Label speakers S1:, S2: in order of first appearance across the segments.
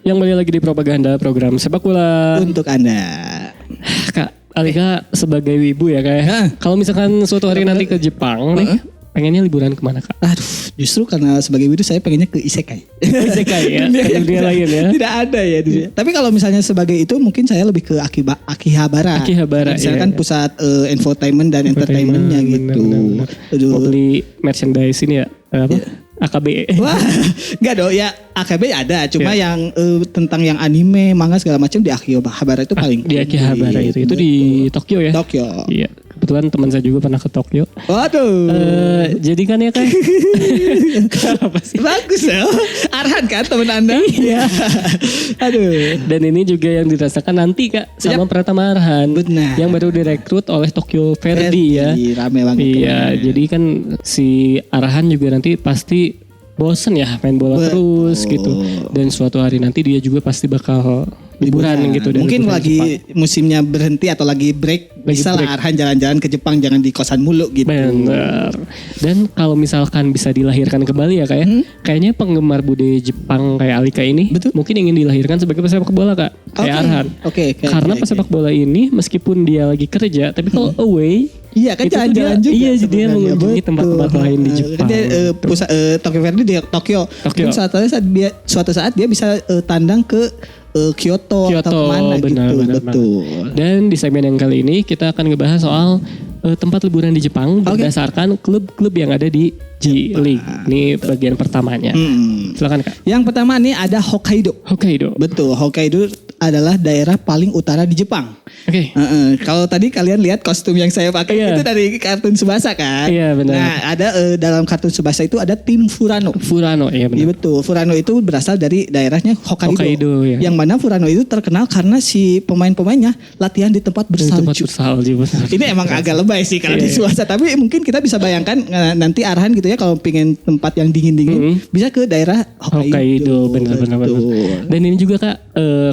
S1: yang kembali lagi di propaganda program sepak bola
S2: untuk Anda.
S1: Kak Alika sebagai wibu ya kayak. Kalau misalkan suatu hari nanti ke Jepang nih, pengennya liburan kemana Kak?
S2: Aduh, justru karena sebagai wibu saya pengennya ke Isekai.
S1: Isekai ya, ke dunia lain ya.
S2: Tidak ada ya. Tapi kalau misalnya sebagai itu mungkin saya lebih ke Akihabara.
S1: Akihabara.
S2: Misalkan
S1: iya.
S2: Pusat infotainment dan entertainmentnya gitu.
S1: Bener. Mau beli merchandise ini ya, apa? AKB.
S2: Wah, enggak dong ya, AKB ada, cuma yang tentang yang anime, manga segala macam di Akihabara itu paling.
S1: Di Akihabara itu di Tokyo ya.
S2: Tokyo.
S1: Iya. Kebetulan teman saya juga pernah ke Tokyo.
S2: Waduh.
S1: Jadi kan ya kan. Apa sih?
S2: Bagus ya. Arhan kan teman Anda?
S1: Iya.
S2: Aduh.
S1: Dan ini juga yang dirasakan nanti Kak sama Pratama Arhan.
S2: Benar.
S1: Yang baru direkrut oleh Tokyo Verdy ya.
S2: Rame banget.
S1: Iya, jadi kan si Arhan juga nanti pasti bosen ya main bola terus gitu. Dan suatu hari nanti dia juga pasti bakal liburan gitu.
S2: Mungkin lagi musimnya berhenti atau lagi break. Bisa lah Arhan jalan-jalan ke Jepang, jangan di kosan mulu gitu.
S1: Bener. Dan kalau misalkan bisa dilahirkan kembali ya kayak, kayaknya penggemar budaya Jepang kayak Alika ini mungkin ingin dilahirkan sebagai pesepak bola Kak. Kayak Arhan. Karena pesepak bola ini meskipun dia lagi kerja, tapi kalau away,
S2: iya kan jalan-jalan juga.
S1: Iya, jadi dia mengunjungi tempat-tempat lain di Jepang.
S2: Dia pusat Tokyo Verdy di Tokyo. Suatu saat dia bisa tandang ke Kyoto atau kemana
S1: benar,
S2: gitu.
S1: Benar. Dan di segmen yang kali ini kita akan ngebahas soal tempat liburan di Jepang berdasarkan klub-klub yang ada di J-League. Ini bagian pertamanya. Silakan Kak.
S2: Yang pertama nih ada Hokkaido. Betul, Hokkaido adalah daerah paling utara di Jepang.
S1: Oke.
S2: Kalau tadi kalian lihat kostum yang saya pakai itu dari kartun Tsubasa kan?
S1: Iya benar.
S2: Nah ada dalam kartun Tsubasa itu ada tim Furano.
S1: Iya benar.
S2: Iya betul. Furano itu berasal dari daerahnya Hokkaido.
S1: Ya.
S2: Yang mana Furano itu terkenal karena si pemain-pemainnya latihan di tempat bersalju. Ini emang agak lebay sih kalau di Tsubasa. Tapi mungkin kita bisa bayangkan nanti Arhan gitu ya kalau pengen tempat yang dingin-dingin bisa ke daerah Hokkaido.
S1: Benar. Dan ini juga Kak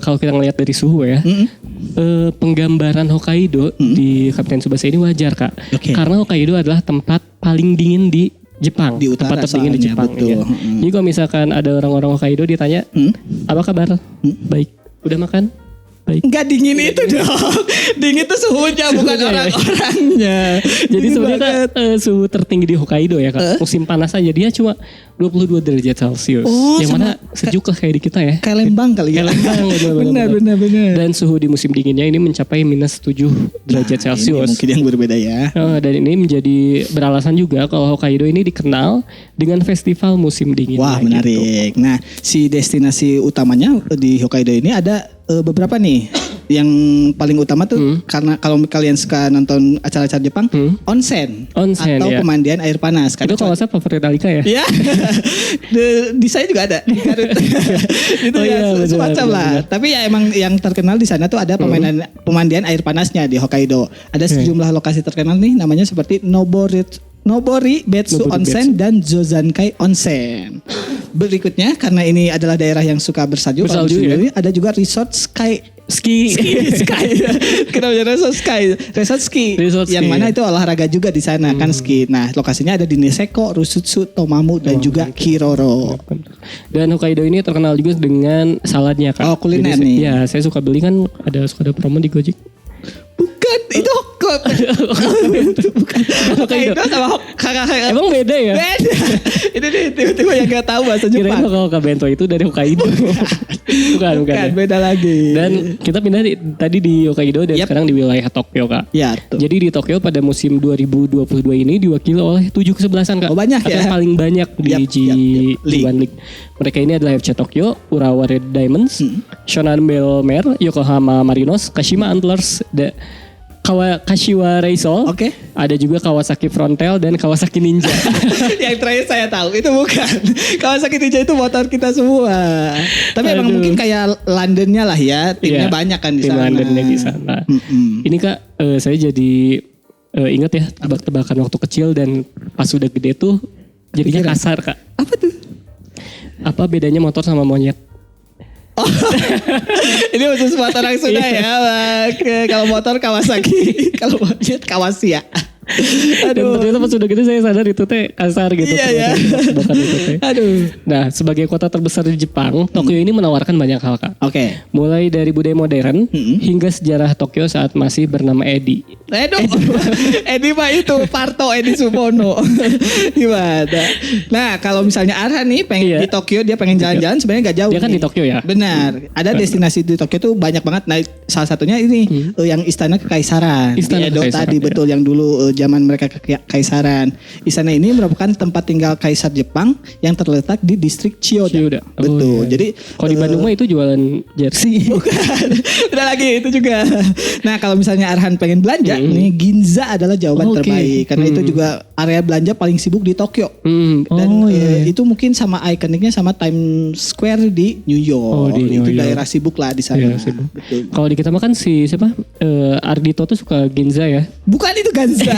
S1: kalau kita ngelihat dari suhu ya. Penggambaran Hokkaido di Kapten Tsubasa ini wajar Kak. Karena Hokkaido adalah tempat paling dingin di Jepang.
S2: Di utara
S1: tempat tertinggi di Jepang. Ya. Jadi kalau misalkan ada orang-orang Hokkaido ditanya, apa kabar? Baik. Udah makan? Baik.
S2: Enggak dingin itu dong. Dingin itu suhunya bukan orang-orangnya.
S1: Jadi sebenarnya suhu tertinggi di Hokkaido ya Kak. Musim panas aja dia cuma 22 derajat Celcius. Yang mana sejuk lah kayak di kita ya.
S2: Kayak Lembang kali ya. Benar.
S1: Dan suhu di musim dinginnya ini mencapai minus 7 derajat Celcius.
S2: Mungkin yang berbeda ya.
S1: Dan ini menjadi beralasan juga kalau Hokkaido ini dikenal dengan festival musim dingin.
S2: Wah menarik. Gitu. Nah si destinasi utamanya di Hokkaido ini ada beberapa nih. Yang paling utama tuh karena kalau kalian suka nonton acara-acara Jepang, onsen atau pemandian air panas.
S1: Itu kalau saya favorit Alika ya.
S2: Iya. Di saya juga ada. Itu semacam lah. Tapi ya emang yang terkenal di sana tuh ada pemandian air panasnya di Hokkaido. Ada sejumlah lokasi terkenal nih namanya seperti Nobori Betsu Onsen dan Zozankai Onsen. Berikutnya karena ini adalah daerah yang suka bersalju ada juga Resort Ski. Resort ski. Yang mana itu olahraga juga di sana kan ski. Nah, lokasinya ada di Niseko, Rusutsu, Tomamu dan juga Kiroro.
S1: Dan Hokkaido ini terkenal juga dengan saladnya Kak.
S2: Oh, kuliner nih.
S1: Ya, saya suka beli kan suka ada promo di Gojek.
S2: Bukan, itu bukan Hokkaido sama Hokkaido.
S1: Emang beda ya?
S2: Beda. Ini nih tiba-tiba yang gak tahu bahasa Jepang.
S1: Kirain kalau bento itu dari Hokkaido. Bukan.
S2: Beda lagi.
S1: Dan kita pindah tadi di Hokkaido dan sekarang di wilayah Tokyo Kak.
S2: Ya,
S1: jadi di Tokyo pada musim 2022 ini diwakili oleh 7 kesebelasan Kak.
S2: Oh banyak ya?
S1: Atau paling banyak di J1 League. Mereka ini adalah FC Tokyo, Urawa Red Diamonds, Shonan Bellmare, Yokohama Marinos, Kashima Antlers, Kashiwa Reysol. Ada juga Kawasaki Frontale dan Kawasaki Ninja.
S2: Yang terakhir saya tahu itu bukan. Kawasaki Ninja itu motor kita semua. Tapi emang mungkin kayak Londonnya lah ya. Timnya banyak kan di sana.
S1: Londonnya di sana. Ini Kak saya jadi ingat ya tebak-tebakan waktu kecil dan pas udah gede tuh jadinya kasar Kak.
S2: Apa tuh?
S1: Apa bedanya motor sama monyet?
S2: Oh, ini khusus buat orang Sunda ya. Kalau motor Kawasaki, kalau monyet Kawasia.
S1: Dan ternyata pas udah gede saya sadar itu teh kasar gitu.
S2: Iya ya.
S1: Bukan itu teh.
S2: Aduh.
S1: Nah, sebagai kota terbesar di Jepang, Tokyo ini menawarkan banyak hal, Kak.
S2: Oke.
S1: Mulai dari budaya modern hingga sejarah Tokyo saat masih bernama Edi.
S2: Edi mah itu Parto Edi Supono. Gimana? Nah, kalau misalnya Arhan nih pengen di Tokyo, dia pengen jalan-jalan sebenarnya gak jauh.
S1: Dia kan
S2: nih.
S1: di Tokyo ya.
S2: Benar. Ada destinasi di Tokyo tuh banyak banget. Nah, salah satunya ini yang Istana Kekaisaran.
S1: Istana
S2: di Edo
S1: Kekaisaran,
S2: tadi
S1: ya.
S2: betul yang dulu zaman mereka kekaisaran. Istana ini merupakan tempat tinggal Kaisar Jepang yang terletak di distrik Chiyoda.
S1: Oh,
S2: Betul.
S1: iya.
S2: Jadi
S1: kalau di Bandung mah itu jualan jersey.
S2: bukan. Udah lagi itu juga. Nah, kalau misalnya Arhan pengen belanja nih Ginza adalah jawaban terbaik karena itu juga area belanja paling sibuk di Tokyo. Dan itu mungkin sama ikoniknya sama Times Square di New York.
S1: Di New
S2: itu
S1: York.
S2: daerah sibuk lah di sana.
S1: Iya, sibuk.
S2: Betul.
S1: Kalau di kita mah kan si siapa? Ardito tuh suka Ginza ya.
S2: Bukan itu Ganza.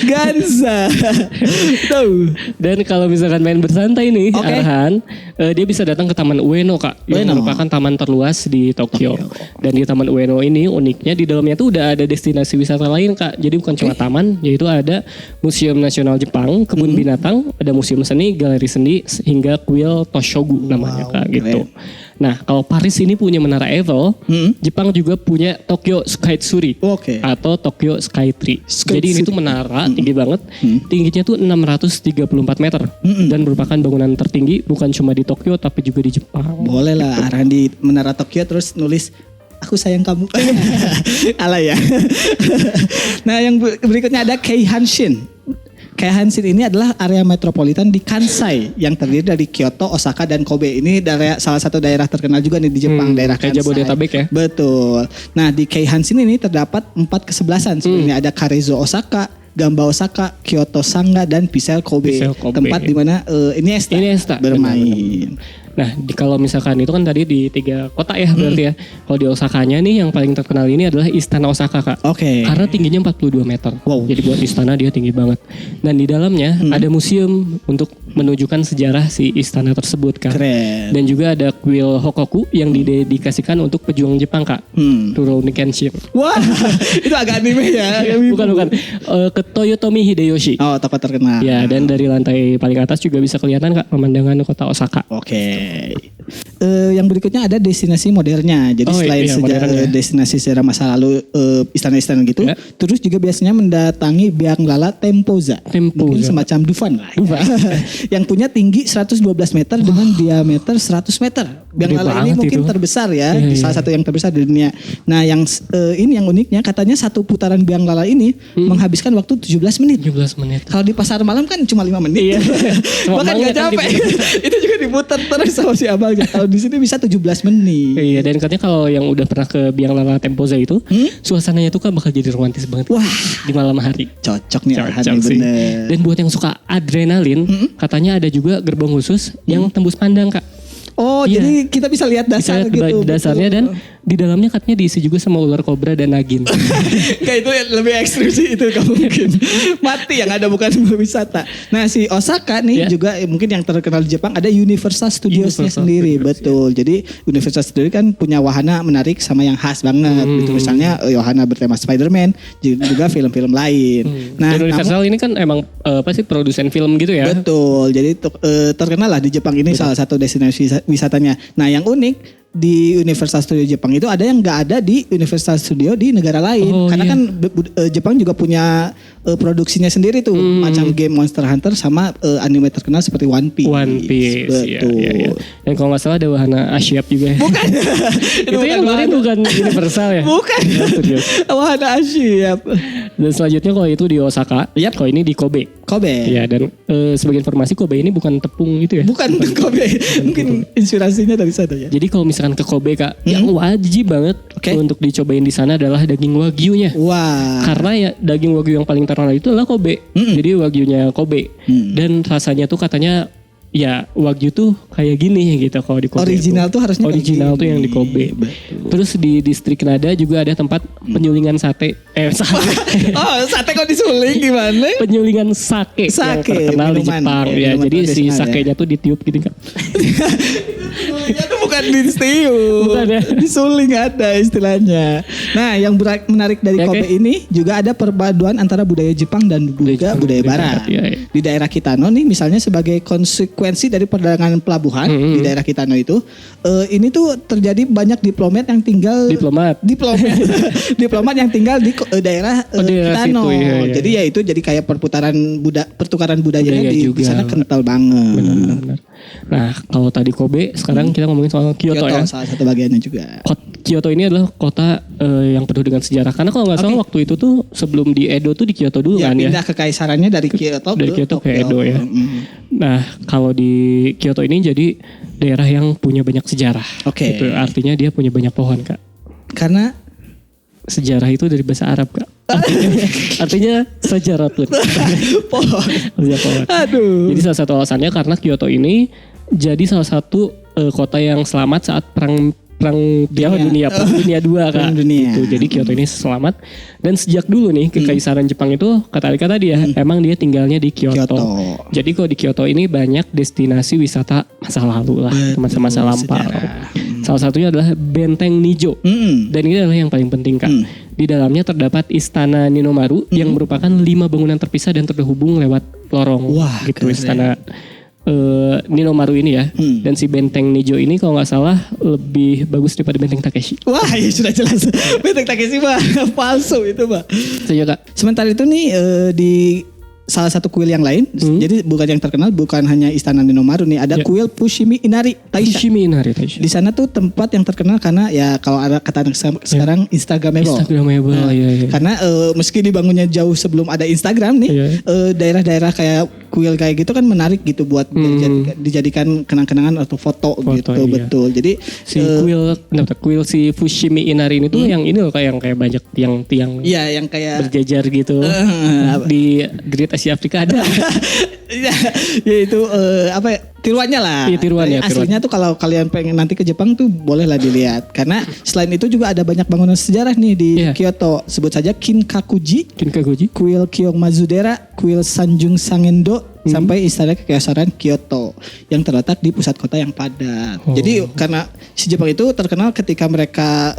S2: Ganza. Tuh.
S1: Dan kalau misalkan main bersantai nih, Arhan, dia bisa datang ke Taman Ueno, Kak, yang merupakan taman terluas di Tokyo. Dan di Taman Ueno ini uniknya di dalamnya tuh udah ada destinasi wisata lain, Kak. Jadi bukan cuma taman, yaitu ada Museum Nasional Jepang, kebun binatang, ada museum seni, galeri seni, hingga kuil Toshogu namanya, Kak, gitu. Nah, kalau Paris ini punya Menara Eiffel, Jepang juga punya Tokyo Skytree atau Tokyo Skytree. Jadi ini tuh menara tinggi banget, tingginya tuh 634 meter dan merupakan bangunan tertinggi bukan cuma di Tokyo tapi juga di Jepang.
S2: Boleh lah Arhan di Menara Tokyo terus nulis aku sayang kamu. Ala ya. Nah, yang berikutnya ada Keihanshin. Keihanshin ini adalah area metropolitan di Kansai yang terdiri dari Kyoto, Osaka, dan Kobe. Ini salah satu daerah terkenal juga nih di Jepang, daerah
S1: kayak
S2: Kansai.
S1: Jabodetabek ya?
S2: Betul. Nah, di Keihanshin ini terdapat 4 kesebelasan. Sebenarnya ada Karezo Osaka, Gamba Osaka, Kyoto Sanga, dan Pisel Kobe. Tempat di mana Iniesta bermain.
S1: Nah, kalau misalkan itu kan tadi di 3 kota ya berarti ya. Kalau di Osakanya nih yang paling terkenal ini adalah Istana Osaka, Kak. Karena tingginya 42 meter. Jadi buat istana dia tinggi banget. Dan di dalamnya ada museum untuk menunjukkan sejarah si istana tersebut, Kak.
S2: Keren.
S1: Dan juga ada kuil Hokoku yang didedikasikan untuk pejuang Jepang, Kak. Rurouni Kenshin.
S2: Wah, itu agak anime ya.
S1: Bukan. Ke Toyotomi Hideyoshi.
S2: Oh, tokoh terkenal.
S1: Ya, dan dari lantai paling atas juga bisa kelihatan, Kak, pemandangan kota Osaka.
S2: Yang berikutnya ada destinasi modernnya. Jadi selain destinasi sejarah masa lalu istana-istana gitu, terus juga biasanya mendatangi Bianglala Tempoza. Mungkin semacam Dufan lah. Yang punya tinggi 112 meter dengan diameter 100 meter. Bianglala ini mungkin terbesar ya, salah satu yang terbesar di dunia. Nah, yang ini yang uniknya katanya satu putaran Bianglala ini menghabiskan waktu 17 menit.
S1: 17 menit.
S2: Kalau di pasar malam kan cuma 5 menit. Bahkan gak capek. Itu juga diputar terus sama si abangnya. Kalau di sini bisa 17 menit.
S1: Iya, dan katanya kalau yang udah pernah ke Bianglala Tempoza itu, suasananya tuh kan bakal jadi romantis banget.
S2: Wah,
S1: di malam hari.
S2: Cocok nih Arhan nih, bener.
S1: Dan buat yang suka adrenalin, katanya ada juga gerbong khusus yang tembus pandang, Kak.
S2: Oh, jadi kita bisa lihat dasar gitu.
S1: Dasarnya dan di dalamnya katanya diisi juga sama ular kobra dan nagin.
S2: Kayak itu lebih ekstrim sih itu kamu mungkin. Mati yang ada bukan wisata. Nah, si Osaka nih juga mungkin yang terkenal di Jepang ada Universal Studios-nya sendiri. Betul. Jadi Universal Studios kan punya wahana menarik sama yang khas banget. Gitu. Misalnya wahana bertema Spider-Man, juga film-film lain. Nah,
S1: dan Universal ini kan emang produsen film gitu ya.
S2: Betul. Jadi terkenal lah di Jepang ini salah satu destinasi wisatanya. Nah, yang unik di Universal Studio Jepang itu ada yang nggak ada di Universal Studio di negara lain. Karena kan Jepang juga punya produksinya sendiri tuh, macam game Monster Hunter sama anime terkenal seperti One Piece.
S1: Betul. Iya. Dan kalau nggak salah ada wahana Asyap juga.
S2: Bukan.
S1: Itu yang kemarin bukan Universal ya?
S2: Bukan. Wahana Asyap.
S1: Dan selanjutnya kalau itu di Osaka, kalau ini di Kobe. Ya, dan sebagai informasi Kobe ini bukan tepung gitu ya?
S2: Bukan Kobe. Mungkin inspirasinya dari sana ya.
S1: Jadi kalau misalkan ke Kobe, Kak, yang wajib banget untuk dicobain di sana adalah daging wagyunya.
S2: Wah.
S1: Karena ya daging wagyu yang paling terkenal itu adalah Kobe. Jadi wagyunya Kobe. Dan rasanya tuh katanya ya wagyu tuh kayak gini gitu kalau di Kobe.
S2: Original tuh harusnya
S1: original tuh yang di Kobe. Terus di distrik Nada juga ada tempat penyulingan sate.
S2: Sate kok disuling gimana?
S1: Penyulingan sake yang terkenal di Jepang ya. Jadi si sakenya tuh ditiup gitu kan.
S2: Sulingnya tuh bukan ditiup.
S1: Bukan ya?
S2: Disuling ada istilahnya. Nah, yang menarik dari
S1: Ya,
S2: Kobe ini juga ada perpaduan antara budaya Jepang dan juga budaya Barat.
S1: Ya, ya.
S2: Di daerah Kitano nih misalnya sebagai konsekuensi dari perdagangan pelabuhan di daerah Kitano itu, ini tuh terjadi banyak diplomat yang tinggal
S1: Diplomat.
S2: diplomat yang tinggal di daerah
S1: daerah
S2: Kitano.
S1: situ, iya.
S2: Jadi ya itu jadi kayak pertukaran budayanya
S1: Budaya
S2: di
S1: juga.
S2: sana kental banget.
S1: Benar. Nah, kalau tadi Kobe, sekarang kita ngomongin soal Kyoto ya.
S2: Salah satu bagiannya juga.
S1: Kyoto ini adalah kota yang penuh dengan sejarah. Karena kalau nggak salah waktu itu tuh sebelum di Edo tuh di Kyoto dulu
S2: Ya,
S1: kan ya.
S2: pindah kekaisarannya dari Kyoto
S1: ke Edo ya. Nah, kalau di Kyoto ini jadi daerah yang punya banyak sejarah.
S2: Oke.
S1: Gitu. Artinya dia punya banyak pohon, Kak.
S2: Karena
S1: Sejarah itu dari bahasa Arab, Kak. Artinya sejaratun.
S2: pohon.
S1: Artinya pohon.
S2: Aduh.
S1: Jadi salah satu alasannya karena Kyoto ini jadi salah satu kota yang selamat saat perang dunia 2 Kak.
S2: Perang dunia.
S1: Gitu. Jadi Kyoto ini selamat dan sejak dulu nih kekaisaran Jepang itu kata tadi ya emang dia tinggalnya di Kyoto. Jadi kalau di Kyoto ini banyak destinasi wisata masa lalu lah, masa-masa lampau. Salah satunya adalah Benteng Nijo. Dan ini adalah yang paling penting Kak. Di dalamnya terdapat Istana Ninomaru yang merupakan 5 bangunan terpisah dan terhubung lewat lorong.
S2: Wah,
S1: gitu
S2: keren.
S1: Istana Ninomaru ini ya. Dan si Benteng Nijo ini kalau nggak salah lebih bagus daripada Benteng Takeshi.
S2: Wah, ya sudah jelas. Benteng Takeshi mah palsu itu, Pak.
S1: Saya Kak.
S2: Sementara itu nih di salah satu kuil yang lain, jadi bukan yang terkenal, bukan hanya Istana Ninomaru nih, ada kuil Fushimi Inari Taisha.
S1: Fushimi Inari Taisha.
S2: Di sana tuh tempat yang terkenal karena ya kalau ada kata anak sekarang Instagramable.
S1: Iya.
S2: Karena meski dibangunnya jauh sebelum ada Instagram nih, daerah-daerah kayak kuil kayak gitu kan menarik gitu buat dijadikan kenang-kenangan atau foto gitu,
S1: iya.
S2: betul. Jadi
S1: Si kuil si Fushimi Inari ini tuh yang ini loh kayak banyak tiang-tiang
S2: iya yang kayak
S1: berjajar gitu. Di Great Asia Afrika ada.
S2: ya itu apa ya, tiruannya lah.
S1: Iya, tiruannya.
S2: Aslinya tuh kalau kalian pengen nanti ke Jepang tuh bolehlah dilihat. Karena selain itu juga ada banyak bangunan sejarah nih di Kyoto. Sebut saja Kinkakuji, kuil Kiyomazudera, kuil Sanjung Sangendo, sampai Istana Kekaisaran Kyoto yang terletak di pusat kota yang padat. Jadi karena si Jepang itu terkenal ketika mereka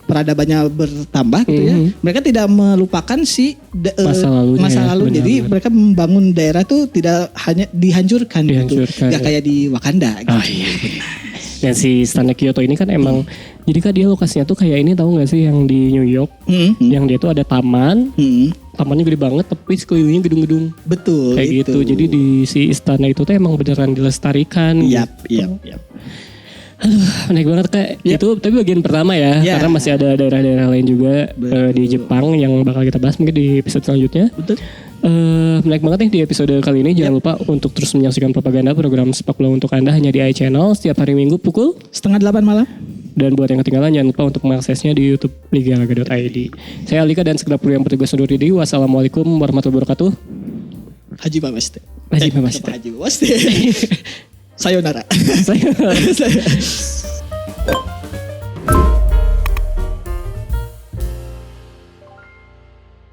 S2: peradabannya bertambah gitu ya, mereka tidak melupakan si masa lalu.
S1: Benar,
S2: jadi mereka membangun daerah tuh tidak hanya dihancurkan. Gitu. Gak kayak di Wakanda gitu.
S1: Oh iya. Dan si Istana Kyoto ini kan emang jadi kan dia lokasinya tuh kayak ini tahu nggak sih yang di New York yang dia tuh ada taman. Tamannya gede banget tapi sekelilingnya gedung-gedung.
S2: Betul.
S1: Kayak gitu. Jadi di si istana itu tuh emang beneran dilestarikan.
S2: Yap.
S1: Aduh, menarik banget kayak itu. Tapi bagian pertama ya, karena masih ada daerah-daerah lain juga di Jepang yang bakal kita bahas mungkin di episode selanjutnya.
S2: Betul.
S1: Menarik banget nih di episode kali ini. Jangan lupa untuk terus menyaksikan Propaganda, program sepak bola untuk Anda hanya di iChannel setiap hari Minggu pukul
S2: 7:30 malam.
S1: Dan buat yang ketinggalan jangan lupa untuk mengaksesnya di YouTube ligalaga.id. Saya Alika dan segenap kru yang bertugas undur diri. Wassalamualaikum warahmatullahi wabarakatuh.
S2: Haji Mamasti.
S1: Haji Mamasti.
S2: Sayonara.
S1: Saya